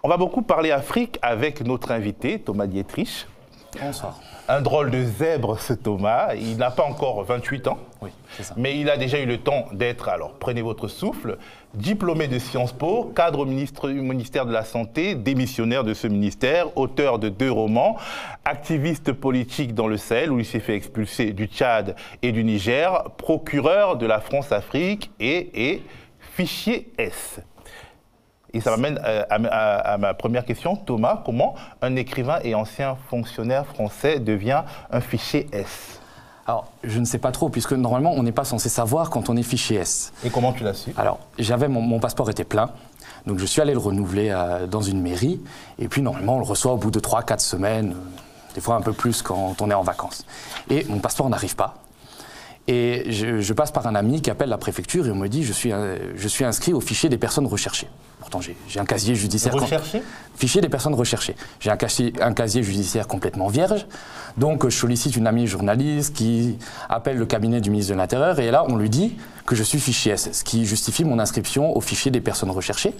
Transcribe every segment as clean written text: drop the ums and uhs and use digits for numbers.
On va beaucoup parler Afrique avec notre invité, Thomas Dietrich. Bonsoir. Un drôle de zèbre, ce Thomas. Il n'a pas encore 28 ans, oui, c'est ça. Mais il a déjà eu le temps d'être, alors prenez votre souffle, diplômé de Sciences Po, cadre au ministère de la Santé, démissionnaire de ce ministère, auteur de 2 romans, activiste politique dans le Sahel où il s'est fait expulser du Tchad et du Niger, procureur de la France-Afrique et fichier S. Et ça m'amène à ma première question. Thomas, comment un écrivain et ancien fonctionnaire français devient un fichier S? Alors, je ne sais pas trop, puisque normalement, on n'est pas censé savoir quand on est fichier S. Et comment tu l'as su? Alors, mon passeport était plein, donc je suis allé le renouveler dans une mairie, et puis normalement, on le reçoit au bout de 3-4 semaines, des fois un peu plus quand on est en vacances. Et mon passeport n'arrive pas. Et je passe par un ami qui appelle la préfecture et on me dit je suis inscrit au fichier des personnes recherchées. Pourtant, j'ai un casier judiciaire... Recherché ? Fichier des personnes recherchées. J'ai un casier judiciaire complètement vierge. Donc, je sollicite une amie journaliste qui appelle le cabinet du ministre de l'Intérieur. Et là, on lui dit que je suis fichier S, ce qui justifie mon inscription au fichier des personnes recherchées.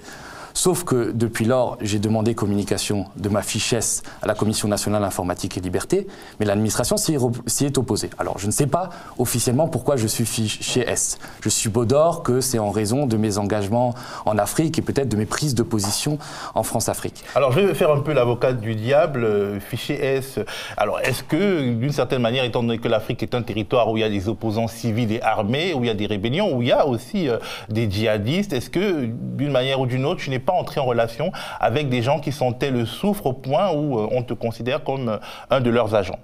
Sauf que depuis lors, j'ai demandé communication de ma fiche S à la Commission nationale informatique et liberté, mais l'administration s'y est opposée. Alors je ne sais pas officiellement pourquoi je suis fichier S. Je subodore que c'est en raison de mes engagements en Afrique et peut-être de mes prises de position en France-Afrique. Alors je vais faire un peu l'avocat du diable, fichier S. Alors est-ce que, d'une certaine manière, étant donné que l'Afrique est un territoire où il y a des opposants civils et armés, où il y a des rébellions, où il y a aussi des djihadistes, est-ce que, d'une manière ou d'une autre, tu n'es pas entré en relation avec des gens qui sentaient le soufre au point où on te considère comme un de leurs agents?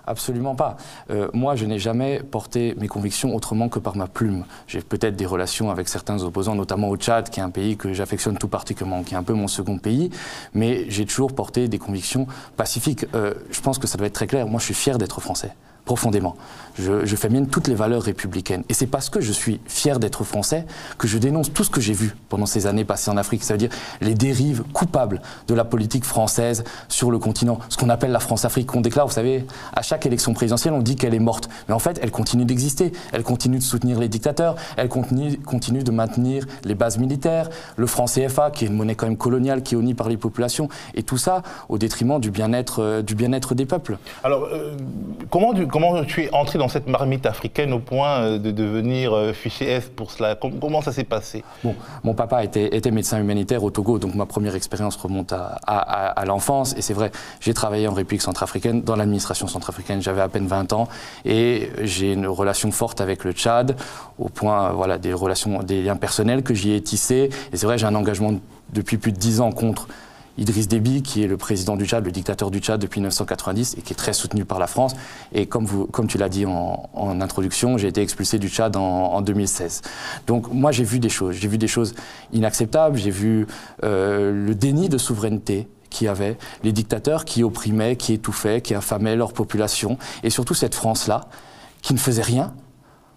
Absolument pas. Moi, je n'ai jamais porté mes convictions autrement que par ma plume. J'ai peut-être des relations avec certains opposants, notamment au Tchad, qui est un pays que j'affectionne tout particulièrement, qui est un peu mon second pays, mais j'ai toujours porté des convictions pacifiques. Je pense que ça doit être très clair. Moi, je suis fier d'être français. Profondément. Je fais mienne toutes les valeurs républicaines. Et c'est parce que je suis fier d'être français que je dénonce tout ce que j'ai vu pendant ces années passées en Afrique. Ça veut dire les dérives coupables de la politique française sur le continent. Ce qu'on appelle la France-Afrique, qu'on déclare, vous savez, à chaque élection présidentielle, on dit qu'elle est morte. Mais en fait, elle continue d'exister. Elle continue de soutenir les dictateurs. Elle continue de maintenir les bases militaires, le franc CFA, qui est une monnaie quand même coloniale, qui est honnie par les populations. Et tout ça au détriment du bien-être des peuples. Alors, comment tu es entré dans cette marmite africaine au point de devenir fichier S pour cela? Comment ça s'est passé? Bon, mon papa était médecin humanitaire au Togo, donc ma première expérience remonte à l'enfance. Et c'est vrai, j'ai travaillé en République centrafricaine, dans l'administration centrafricaine, j'avais à peine 20 ans. Et j'ai une relation forte avec le Tchad, au point, voilà, des liens personnels que j'y ai tissés. Et c'est vrai, j'ai un engagement depuis plus de 10 ans contre Idriss Déby, qui est le président du Tchad, le dictateur du Tchad depuis 1990 et qui est très soutenu par la France. Et comme tu l'as dit en introduction, j'ai été expulsé du Tchad en 2016. Donc moi j'ai vu des choses inacceptables, j'ai vu le déni de souveraineté qu'il y avait, les dictateurs qui opprimaient, qui étouffaient, qui affamaient leur population, et surtout cette France-là qui ne faisait rien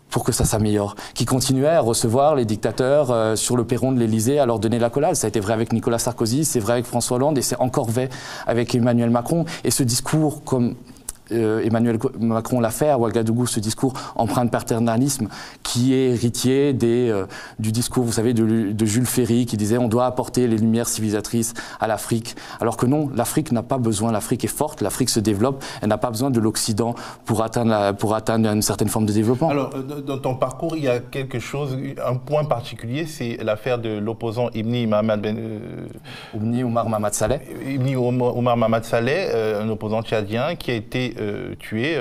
pour que ça s'améliore, qui continuait à recevoir les dictateurs sur le perron de l'Élysée, à leur donner l'accolade. Ça a été vrai avec Nicolas Sarkozy, c'est vrai avec François Hollande et c'est encore vrai avec Emmanuel Macron. Et ce discours, comme Emmanuel Macron l'a fait à Ouagadougou, ce discours empreint de paternalisme qui est héritier du discours, vous savez, de Jules Ferry qui disait on doit apporter les lumières civilisatrices à l'Afrique. Alors que non, l'Afrique n'a pas besoin, l'Afrique est forte, l'Afrique se développe, elle n'a pas besoin de l'Occident pour atteindre une certaine forme de développement. Alors, dans ton parcours, il y a quelque chose, un point particulier, c'est l'affaire de l'opposant Ibni Omar Mahamat Saleh. Ibni Omar Mahamat Saleh, un opposant tchadien qui a été tué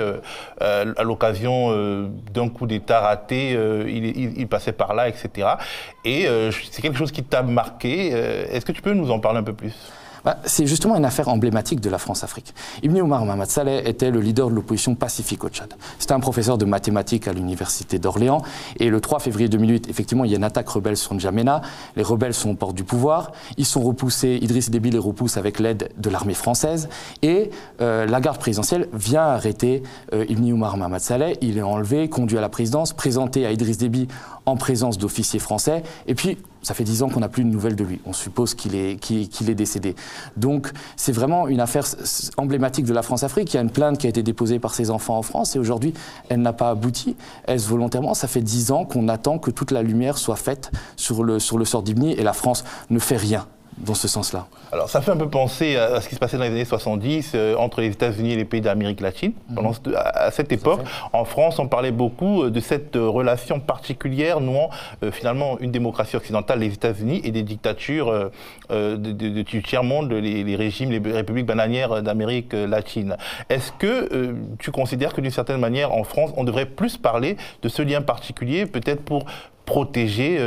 à l'occasion d'un coup d'État raté. Il passait par là, etc. Et c'est quelque chose qui t'a marqué. Est-ce que tu peux nous en parler un peu plus ? C'est justement une affaire emblématique de la France-Afrique. Ibni Omar Mahamat Saleh était le leader de l'opposition pacifique au Tchad. C'était un professeur de mathématiques à l'université d'Orléans. Et le 3 février 2008, effectivement, il y a une attaque rebelle sur N'Djamena. Les rebelles sont aux portes du pouvoir. Ils sont repoussés, Idriss Déby les repousse avec l'aide de l'armée française. Et la garde présidentielle vient arrêter Ibni Omar Mahamat Saleh. Il est enlevé, conduit à la présidence, présenté à Idriss Déby en présence d'officiers français. Et puis, ça fait 10 ans qu'on n'a plus de nouvelles de lui. On suppose qu'il est décédé. Donc, c'est vraiment une affaire emblématique de la France-Afrique. Il y a une plainte qui a été déposée par ses enfants en France et aujourd'hui, elle n'a pas abouti. Est-ce volontairement? Ça fait 10 ans qu'on attend que toute la lumière soit faite sur le sort d'Ibni et la France ne fait rien. dans ce sens-là. Alors ça fait un peu penser à ce qui se passait dans les années 70 entre les États-Unis et les pays d'Amérique latine. À cette époque, en France, on parlait beaucoup de cette relation particulière nouant finalement une démocratie occidentale, les États-Unis, et des dictatures du tiers-monde, les régimes, les républiques bananières d'Amérique latine. Est-ce que tu considères que d'une certaine manière, en France, on devrait plus parler de ce lien particulier, peut-être pour protéger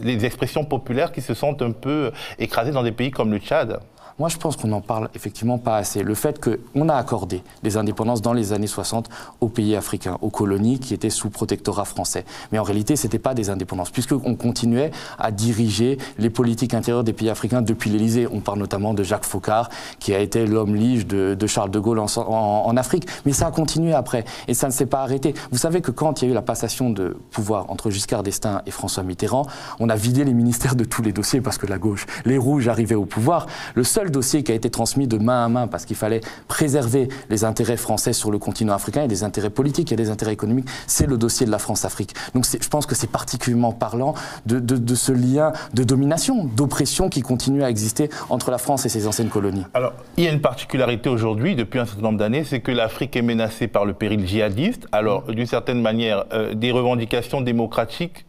les expressions populaires qui se sentent un peu écrasées dans des pays comme le Tchad? Moi, je pense qu'on n'en parle effectivement pas assez. Le fait qu'on a accordé les indépendances dans les années 60 aux pays africains, aux colonies qui étaient sous protectorat français. Mais en réalité, ce n'était pas des indépendances, puisqu'on continuait à diriger les politiques intérieures des pays africains depuis l'Élysée. On parle notamment de Jacques Foccart, qui a été l'homme lige de Charles de Gaulle en Afrique. Mais ça a continué après, et ça ne s'est pas arrêté. Vous savez que quand il y a eu la passation de pouvoir entre Giscard d'Estaing et François Mitterrand, on a vidé les ministères de tous les dossiers, parce que la gauche, les rouges arrivaient au pouvoir. Le seul dossier qui a été transmis de main à main parce qu'il fallait préserver les intérêts français sur le continent africain et des intérêts politiques et des intérêts économiques, c'est le dossier de la France-Afrique. Donc je pense que c'est particulièrement parlant de ce lien de domination, d'oppression qui continue à exister entre la France et ses anciennes colonies. Alors, il y a une particularité aujourd'hui, depuis un certain nombre d'années, c'est que l'Afrique est menacée par le péril djihadiste. Alors, d'une certaine manière, des revendications démocratiques,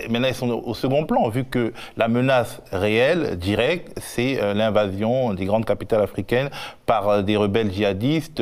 maintenant elles sont au second plan, vu que la menace réelle, directe, c'est l'invasion des grandes capitales africaines par des rebelles djihadistes.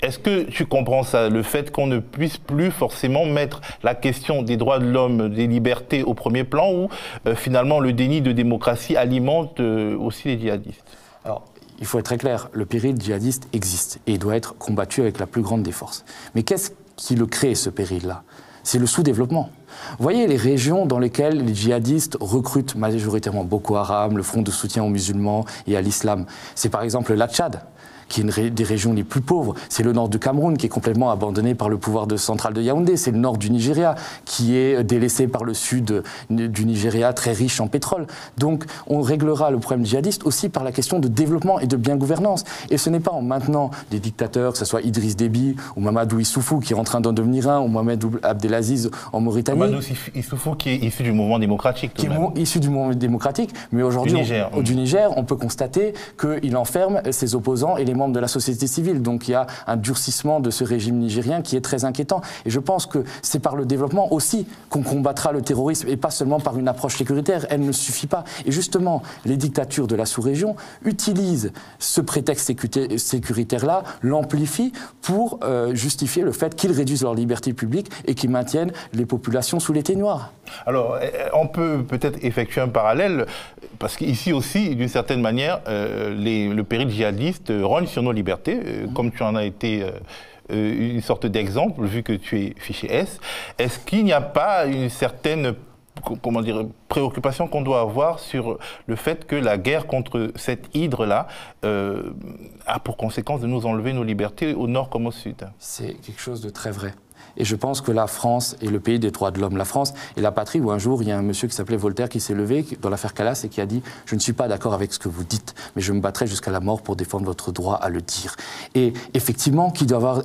Est-ce que tu comprends ça, le fait qu'on ne puisse plus forcément mettre la question des droits de l'homme, des libertés au premier plan, ou finalement le déni de démocratie alimente aussi les djihadistes? Alors, il faut être très clair, le péril djihadiste existe et il doit être combattu avec la plus grande des forces. Mais qu'est-ce qui le crée, ce péril-là? C'est le sous-développement. Vous voyez les régions dans lesquelles les djihadistes recrutent majoritairement Boko Haram, le Front de soutien aux musulmans et à l'islam. C'est par exemple le lac Tchad, qui est une des régions les plus pauvres. C'est le nord du Cameroun qui est complètement abandonné par le pouvoir central de Yaoundé. C'est le nord du Nigeria qui est délaissé par le sud du Nigeria, très riche en pétrole. Donc on réglera le problème djihadiste aussi par la question de développement et de bien-gouvernance. Et ce n'est pas en maintenant des dictateurs, que ce soit Idriss Déby ou Mamadou Issoufou qui est en train d'en devenir un, ou Mohamed Abdelaziz en Mauritanie. Mamadou Issoufou qui est issu du mouvement démocratique. Qui est issu du mouvement démocratique, mais aujourd'hui du Niger, on peut constater qu'il enferme ses opposants et les membres de la société civile. Donc il y a un durcissement de ce régime nigérien qui est très inquiétant. Et je pense que c'est par le développement aussi qu'on combattra le terrorisme et pas seulement par une approche sécuritaire. Elle ne suffit pas. Et justement, les dictatures de la sous-région utilisent ce prétexte sécuritaire-là, l'amplifient pour justifier le fait qu'ils réduisent leur liberté publique et qu'ils maintiennent les populations sous les noir. Alors, on peut peut-être effectuer un parallèle, parce qu'ici aussi, d'une certaine manière, le péril djihadiste rogne sur nos libertés, comme tu en as été une sorte d'exemple, vu que tu es fiché S. Est-ce qu'il n'y a pas une certaine préoccupation qu'on doit avoir sur le fait que la guerre contre cette hydre-là a pour conséquence de nous enlever nos libertés au nord comme au sud? C'est quelque chose de très vrai. Et je pense que la France est le pays des droits de l'homme. La France est la patrie où un jour, il y a un monsieur qui s'appelait Voltaire qui s'est levé dans l'affaire Calas et qui a dit « Je ne suis pas d'accord avec ce que vous dites, mais je me battrai jusqu'à la mort pour défendre votre droit à le dire. » Et effectivement,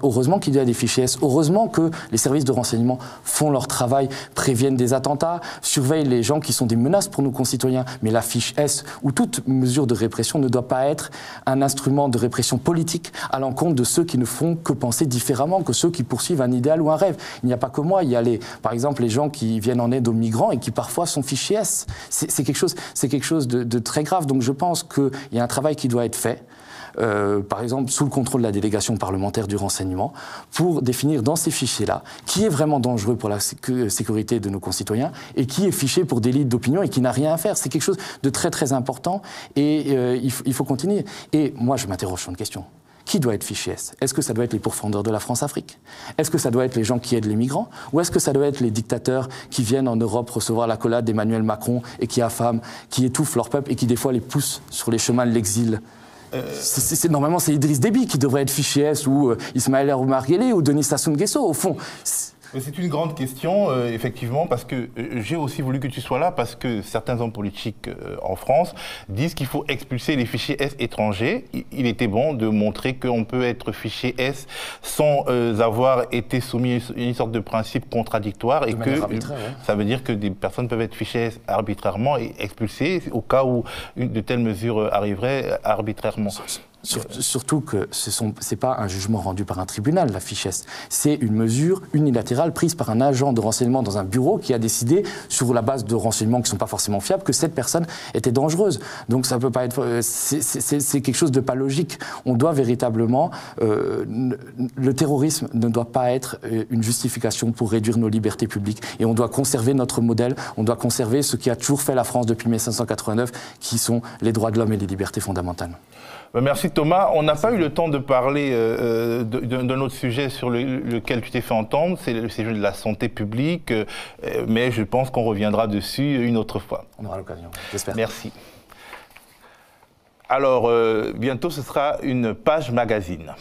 heureusement qu'il y a des fichiers S, heureusement que les services de renseignement font leur travail, préviennent des attentats, surveillent les gens qui sont des menaces pour nos concitoyens. Mais la fiche S, ou toute mesure de répression, ne doit pas être un instrument de répression politique à l'encontre de ceux qui ne font que penser différemment, que ceux qui poursuivent un idéal ou un rêve. Il n'y a pas que moi, il y a par exemple les gens qui viennent en aide aux migrants et qui parfois sont fichés S. C'est quelque chose de très grave. Donc je pense qu'il y a un travail qui doit être fait. Par exemple sous le contrôle de la délégation parlementaire du renseignement, pour définir dans ces fichiers-là qui est vraiment dangereux pour la sécurité de nos concitoyens et qui est fiché pour délit d'opinion et qui n'a rien à faire. C'est quelque chose de très très important et il faut continuer. Et moi je m'interroge sur une question. Qui doit être fiché S? Est-ce que ça doit être les pourfendeurs de la France-Afrique? Est-ce que ça doit être les gens qui aident les migrants? Ou est-ce que ça doit être les dictateurs qui viennent en Europe recevoir l'accolade d'Emmanuel Macron et qui affament, qui étouffent leur peuple et qui des fois les poussent sur les chemins de l'exil? Normalement, c'est Idriss Déby qui devrait être fiché S, ou Ismaël Omar Guelleh, ou Denis Sassou Nguesso, au fond. C'est une grande question, effectivement, parce que j'ai aussi voulu que tu sois là, parce que certains hommes politiques en France disent qu'il faut expulser les fichiers S étrangers. Il était bon de montrer qu'on peut être fichier S sans avoir été soumis à une sorte de principe contradictoire, et que ça veut dire que des personnes peuvent être fichées S arbitrairement et expulsées au cas où de telles mesures arriveraient arbitrairement. Surtout que ce n'est pas un jugement rendu par un tribunal, la fiche S. C'est une mesure unilatérale prise par un agent de renseignement dans un bureau qui a décidé, sur la base de renseignements qui ne sont pas forcément fiables, que cette personne était dangereuse. Donc ça peut pas être... C'est quelque chose de pas logique. On doit véritablement... le terrorisme ne doit pas être une justification pour réduire nos libertés publiques. Et on doit conserver notre modèle, on doit conserver ce qui a toujours fait la France depuis 1589, qui sont les droits de l'homme et les libertés fondamentales. Merci Thomas. On n'a pas eu le temps de parler d'un autre sujet sur lequel tu t'es fait entendre, c'est le sujet de la santé publique, mais je pense qu'on reviendra dessus une autre fois. On aura l'occasion, j'espère. Merci. Alors, bientôt, ce sera une page magazine.